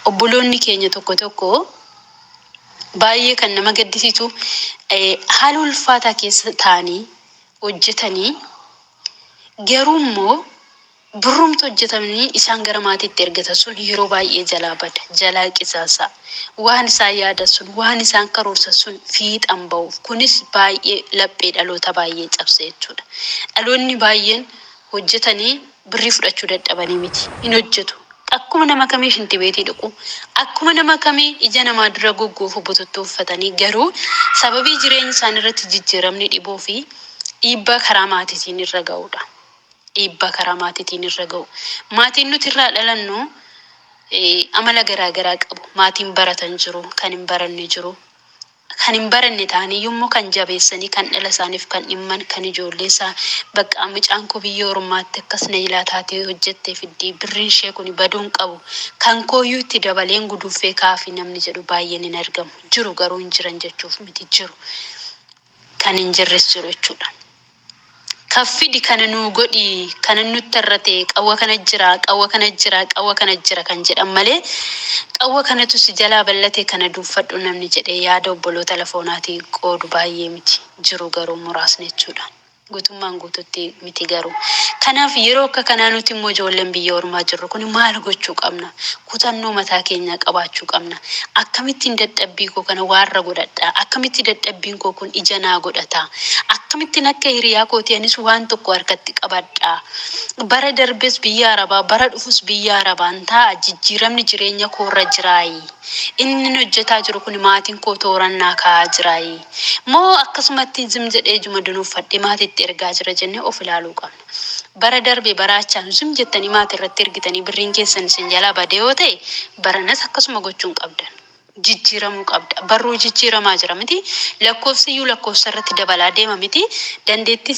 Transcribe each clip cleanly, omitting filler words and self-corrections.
obboloonni keenya tokko baay'ee kan nama gaddisiisu haala ulfaataa keessa taa'anii hojjetanii garuu immoo burrumtu hojjetamanii isaan gara maatiitti ergatan sun yeroo baay'ee jalaa bada jalaa qisaasa waan isaan yaadan sun waan isaan karoorsan sun fiixan ba'uuf kunis baay'ee laphee dhaloota baay'ee cabse jechuudha. Dhaloonni baay'een hojjetanii birrii fudhachuu dadhabanii miti hin hojjetu. Akkuma nama kamii shintibeetii dhuqu akkuma nama kamii ija namaa dura goggoofuu bututtuu uffatanii garuu sababii jireenya isaanii irratti jijjiiramni dhibuu fi dhiibbaa karaa maatiitiin irra ga'uudha. Dhiibbaa karaa maatiitiin irra ga'u. Maatiin nuti irraa dhalannu amala garaa garaa qabu. Maatiin baratan jiru, kan hin baranne jiru. Kan hin baranne ta'anii yommuu kan jabeessanii kan dhala isaaniif kan dhimman kan ijoollee isaa bakka mucaan koo biyya ormaatti akkas na ilaa taatee hojjettee fiddee birriin ishee kun baduun qabu. Kan kooyyuu itti dabaleen guduufee kaafii namni jedhu baay'een hin argamu. Jiru garuu hin jiran jechuuf miti jiru. Kan hin jirres jiru jechuudha. Kaffidi kana nuu godhi kana nutti irrate qawwa kana jira qawwa kana jira qawwa kana jira kan jedhan malee qawwa kanatu si jalaa bal'ate kana duuffadhu namni jedhee yaada obboloota lafoonaatii qoodu baay'ee miti jiru garuu muraasni jechuudha. Guutummaan guututti miti garuu. Kanaaf yeroo akka kanaa nuti immoo ijoolleen biyya ormaa jirru kun maal gochuu qabna? Kutannoo mataa keenyaa qabaachuu qabna. Akkamittiin dadhabbii koo kana waarra godhadha? Akkamitti dadhabbiin koo kun ija naa godhata? Akkamittiin akka hiriyaa kootii anis waan tokko harkatti qabadha? Bara darbes biyya Arabaa bara dhufus biyya Arabaan ta'a jijjiiramni jireenya koorra jiraayi. Inni hojjetaa jiru kun maatiin koo toorannaa kaa'aa jiraayi. Moo akkasumatti zim jedhee juma dunuuffadhe maatiitti ergaa jira jennee of ilaaluu qabna. Bara darbe baraachaan zim jettanii maatii irratti ergitanii birriin keessan isin jalaa badee yoo ta'e baranas akkasuma gochuun qabdan. Jijjiiramuu qabda. Barruu jijjiiramaa jira miti. Lakkoofsi iyyuu lakkoofsa irratti dabalaa deema miti. Dandeettii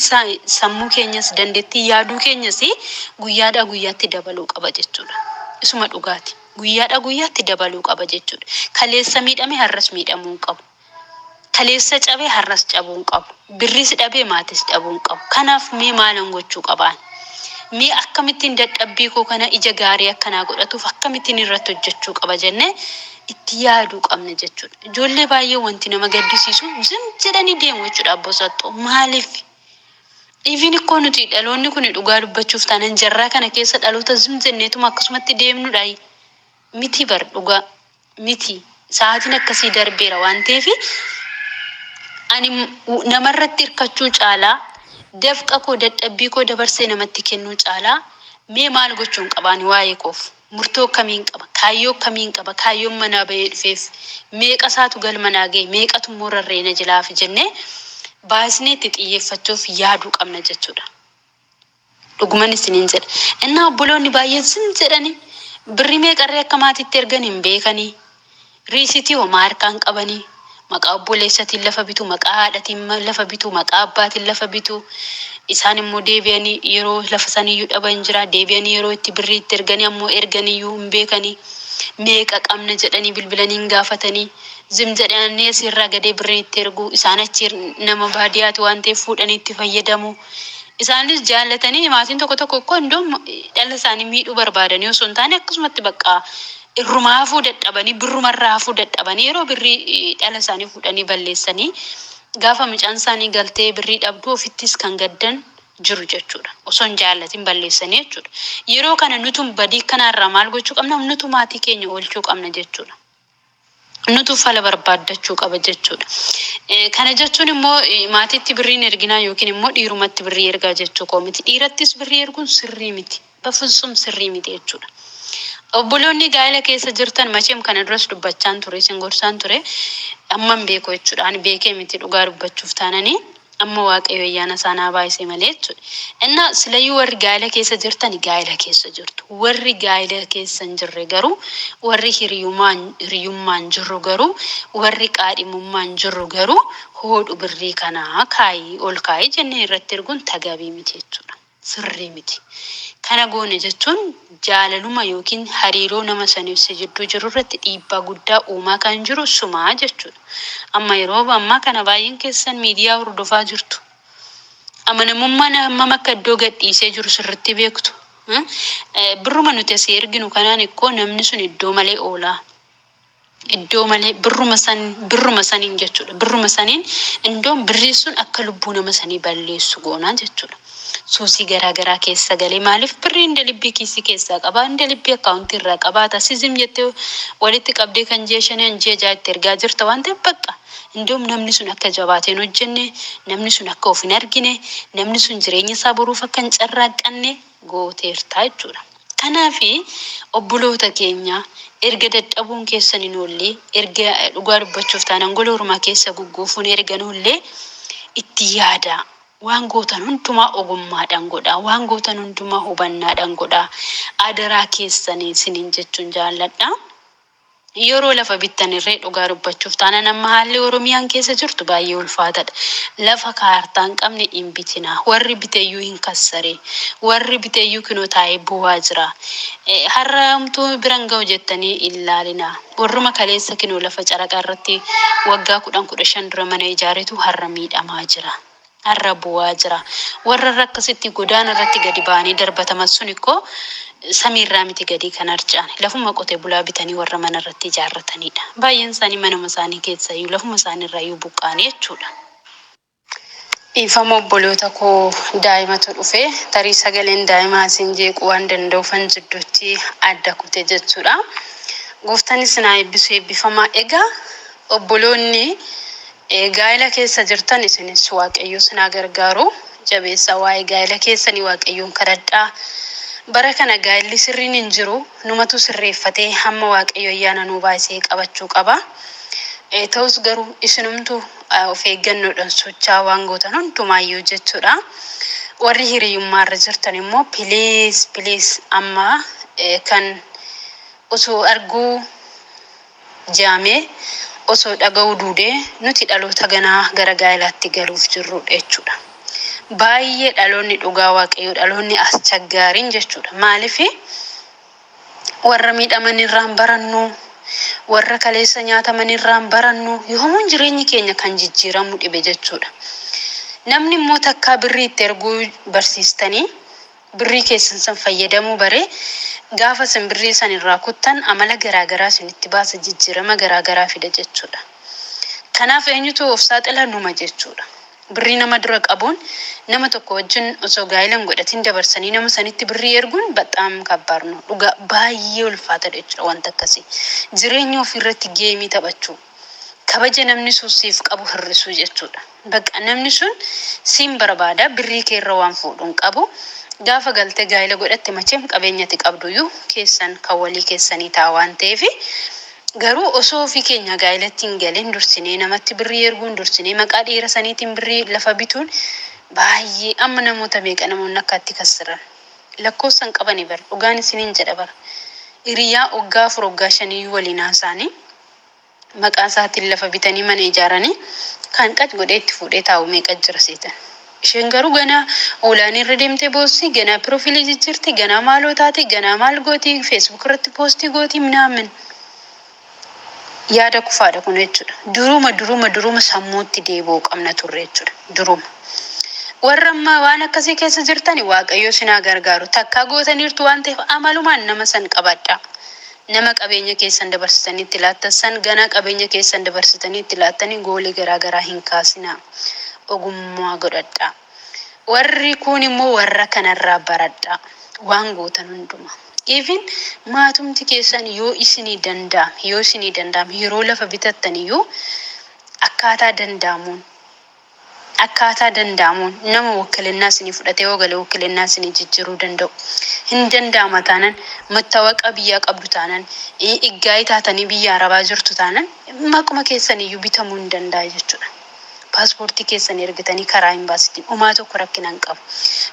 sammuu keenyas dandeettii yaaduu keenyas guyyaadhaa guyyaatti dabaluu qaba jechuudha. Isuma dhugaati. Guyyaadhaa guyyaatti dabaluu qaba jechuudha. Kaleessa miidhame har'as miidhamuu qabu. Kaleessa cabee har'as cabuu qabu. Birris dhabee maatis dhabuu qabu. Kanaaf mee maalan gochuu qabaan? Mee akkamittiin dadhabbii koo kana ija gaarii akkanaa godhatuuf akkamittiin irratti hojjechuu qaba jennee itti yaaduu qabna jechuudha. Ijoollee baay'ee wanti nama gaddisiisu zim jedhanii deemu jechuudha abbosaxxoo. Maaliif? Even ikkoo nuti dhaloonni kun dhugaa dubbachuuf taanan jarraa kana keessa dhaloota zim jenneetuma akkasumatti deemnudha. Miti bar dhugaa miti. Sa'aatiin akkasii darbeera waan ta'eef ani namarratti hirkachuu caalaa dafqa koo dadhabbii koo dabarsee namatti kennuu caalaa mee maal gochuun qabaan waa'ee koof murtoo kamiin qaba kaayyoo kamiin qaba kaayyoon manaa bahee dhufeef meeqa isaatu galmanaa ga'e meeqatu morarreena jilaaf jennee baasnee itti xiyyeeffachuuf yaaduu qabna jechuudha. Dhuguman isiniin jedha. Innaa obboloonni baay'een sin jedhanii birrii meeqarree akka maatiitti ergan hin beekanii riisitii homaa harkaan qabanii maqaa obboleessatiin lafa bitu maqaa haadhatiin lafa bitu maqaa abbaatiin lafa bitu isaan immoo deebi'anii yeroo lafa saniyyuu dhaban jira deebi'anii yeroo itti birrii itti erganii ammoo erganiyyuu hin beekanii meeqa qabna jedhanii bilbilanii gaafatanii zim jedhanii asirraa gadee birrii itti ergu isaan achi nama baadiyyaati waan ta'eef fuudhanii itti fayyadamu. Isaanis jaallatanii maatiin tokko akkoo hundum dhala isaanii miidhuu barbaadanii osoo hin taane akkasumatti bakka irrumaafuu dadhabanii birrumarraafuu dadhabanii yeroo birrii dhala isaanii fuudhanii balleessanii gaafa mucaan isaanii galtee birrii dhabduu ofittis kan gaddan jiru jechuudha. Osoo hin jaallatin balleessanii jechuudha. Yeroo kana nutu badii kanarraa maal gochuu qabna? Nutu maatii keenya oolchuu qabna jechuudha. Nutu fala barbaaddachuu qaba jechuudha. Kana jechuun immoo maatiitti birriin erginaa yookiin immoo dhiirumatti birrii ergaa jechuu koo miti. Dhiirattis birrii erguun sirrii miti. Bafusum sirrii miti jechuudha. Obboloonni gaa'ela keessa jirtan macheem kana duras dubbachaan ture isin gorsaan ture amman beekoo jechuudha. Ani beekee miti dhugaa dubbachuuf taananii amma waaqayyo ayyaana isaanaa baay'isee malee jechuudha. Innaa silayyuu warri gaa'ela keessa jirtan gaa'ela keessa jirtu. Warri gaa'ela keessa hin jirre garuu warri hiriyummaan jirru garuu warri qaadhimummaan jirru garuu hoodhu birrii kanaa kaayii ol kaayii jennee irratti erguun tagabii miti jechuudha. Sirrii miti. Kana goone jechuun jaalaluma yookiin hariiroo nama saniif jidduu jiru irratti dhiibbaa guddaa uumaa kan jiru sumaa jechuudha. Amma yeroo ammaa kana baay'een keessan miidiyaa hordofaa jirtu. Amanamummaan hammam akka iddoo gadhiisee jiru sirriitti beektu. Birruma nuti asii erginu kanaan ikkoo namni sun iddoo malee oolaa. Iddoo malee birruma saniin jechuudha. Birruma saniin iddoon birrii sun akka lubbuu nama sanii balleessu goonaa jechuudha. Suusii garaa keessa galee maaliif birrii inda libbii kiisii keessaa qabaa inda libbii akkaawuntii irraa qabaata sizim jettee walitti qabdee kan jeeshanii hanjee itti ergaa jirta waan ta'eef bakka indoom namni sun akka jabaateen hojjenne namni sun akka of hin argine namni sun jireenya isaa boruuf akka hin carraaqqanne gooteertaa jechuudha. Kanaafi obboloota keenya erga dadhabuun keessan hin oolle erga dhugaa dubbachuuf taanaan gola Oromaa keessa gugguufuun erga noollee itti yaada. Waan gootan hundumaa ogummaadhaan godhaa. Waan gootan hundumaa hubannaadhaan godhaa. Adaraa keessanii isiniin jechuun jaalladha. Yeroo lafa bittan irree dhugaa dubbachuuf taanaan amma haalli Oromiyaan keessa jirtu baay'ee ulfaataadha. Lafa kaartaa hin qabne hin bitinaa. Warri biteeyyuu hin kassaree. Warri biteeyyuu kinoo taa'ee bu'aa jira. Har'a homtuu biran ga'u jettanii ilaalinaa. Warruma kaleessa kinoo lafa caraqaa irratti waggaa 10-15 dura mana ijaaretu har'a miidhamaa jira. Har'a bu'aa jira. Warra akkasitti godaana irratti gadi ba'anii darbataman sun ikkoo samiirraa miti gadi kan harcaane. Lafuma qotee bulaa bitanii warra mana irratti ijaarratanidha. Baay'een isaanii manuma isaanii keessa iyyuu lafuma isaanii irraa iyyuu buqqaanii jechuudha. Dhiifama obboloota koo daa'imatu dhufe tarii sagaleen daa'imaa isin jeequu waan danda'uufan jidduutti adda kute jechuudha. Gooftaan isin haa eebbisu eebbifamaa. Egaa obboloonni gaa'ela keessa jirtan isinis waaqayyo isin haa gargaaru. Jabeessa waa'ee gaa'ela keessanii waaqayyoon kadhadhaa. Bara kana gaa'elli sirriin hin jiru. Numatu sirreeffatee hamma waaqayyo ayyaana nuu baay'isee qabachuu qaba. Ta'us garuu isinumtu of eeggannoodhaan socho'aa waan gootan hundumaayyuu jechuudha. Warri hiriyyummaa irra jirtan immoo piliis amma kan osoo arguu jaamee osoo dhaga'uu duudee nuti dhaloota ganaa gara gaa'elaatti galuuf jirrudha jechuudha. Baay'ee dhaloonni dhugaa waaqayyoo dhaloonni as chaggaariin jechuudha. Maaliif warra miidhaman irraan barannu warra kaleessa nyaataman irraan barannu yoomuun jireenyi keenya kan jijjiiramu dhibe jechuudha. Namni immoo takkaa birrii itti erguu barsiistanii birrii keessan san fayyadamuu bare gaafa san birrii san irraa kuttan amala garaagaraa isinitti baasa jijjiirama garaagaraa fida jechuudha. Kanaaf eenyutu of saaxila numa jechuudha. Birrii nama dura qabuun nama tokko wajjin osoo gaa'elan godhatiin dabarsanii nama sanitti birrii erguun baxaam kabbaarnu dhugaa baay'ee ulfaata jechuudha wanta akkasii. Jireenya ofirratti geemii taphachuu kabaja namni suusiif qabu hir'isuu jechuudha. Bakka namni sun siin barbaada birrii keerra waan fuudhuun qabu gaafa galtee gaa'ela godhatte macheem qabeenyatti qabduyyuu keessan kan walii keessanii ta'a waan ta'eef garuu osoo ofii keenya gaa'elatti hin galin dursinee namatti birrii erguun dursinee maqaa dhiira saniitiin birrii lafa bituun baay'ee amma namoota meeqa namoonni akkatti kassiran lakkoofsan qabanii bar dhugaan isiniin jedha bar hiriyaa waggaa 4 waggaa 5 waliin haasaanii maqaa isaatiin lafa bitanii mana ijaaranii kan qaj godhee itti fuudhee taa'u meeqa jira seetan. Isheen garuu ganaa olaanii irra deemtee boossi ganaa piroofiilii jijjiirti ganaa maaloo taati ganaa maal gooti feesbuuk irratti poostii gooti minaamin. Yaada kufaadha kun jechuudha. Duruma sammuutti deebi'uu qabna turre jechuudha. Duruma. Warra ammaa waan akkasii keessa jirtani waaqayyo isin haa gargaaru. Takkaa gootaniirtu waan ta'eef amalumaan nama san qabadhaa. Nama qabeenya keessan dabarsitanii itti laattan san ganaa qabeenya keessan dabarsitanii itti laattanii goolii garaagaraa hin kaasinaa. Ogummaa godhadhaa. Warri kun immoo warra kanarraa baradhaa. Waan gootan hundumaa. Even maatumti keessan yoo isinii danda'am yeroo lafa bitattaniyyuu akkaataa danda'amuun nama wakkilinnaa isinii fudhatee yoo galee wakkilinnaa isinii jijjiiruu danda'u. Hin danda'ama taanaan mattawaqa biyyaa qabdu taanaan iggaa'ii taatanii biyya arabaa jirtu taanaan maquma keessaniyyuu bitamuu hin danda'a jechuudha. Paaspoortii keessan ergatanii karaa hin baasitiin uumaa tokko rakkinaan qabu.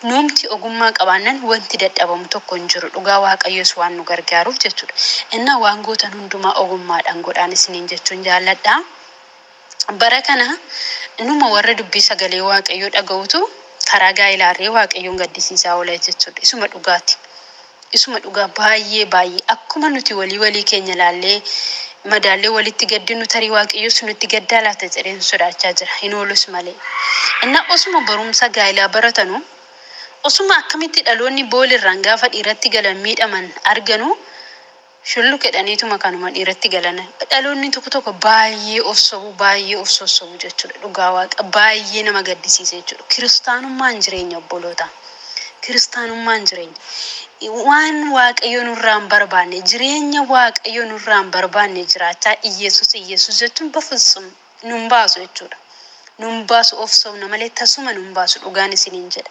Nuumti ogummaa qabaannan wanti dadhabamu tokko hin jiru. Dhugaa waaqayyoos waan nu gargaaruuf jechuudha. Innaa waan gootan hundumaa ogummaadhaan godhaan isiniin jechuun jaalladhaa. Bara kana numa warra dubbii sagalee waaqayyoo dhaga'utu karaa gaa'elaarree waaqayyoon gaddisiisaa oola jechuudha. Isuma dhugaati. Isuma dhugaa baay'ee akkuma nuti walii keenya ilaallee madaallee walitti gaddinu tarii waaqayyoos nutti gaddaa laata jedheen sodaachaa jira. Hin oolus malee. Innaa osuma barumsa gaa'elaa baratanu osuma akkamitti dhaloonni boolirraan gaafa dhiiratti galan miidhaman arganu shullu kedhaniituma kanuma dhiiratti galan dhaloonni tokko baay'ee of sossobu jechuudha. Dhugaa waaqa baay'ee nama gaddisiisa jechuudha. Kiristaanummaan jireenya obboloota. Kiristaanummaan jireenya waan waaqayyo nurraan barbaanne jireenya waaqayyo nurraan barbaanne jiraachaa Iyesuus jechuun bafusum nun baasu jechuudha. Nun baasu of sobna malee tasuma nun baasu dhugaan isiniin jedha.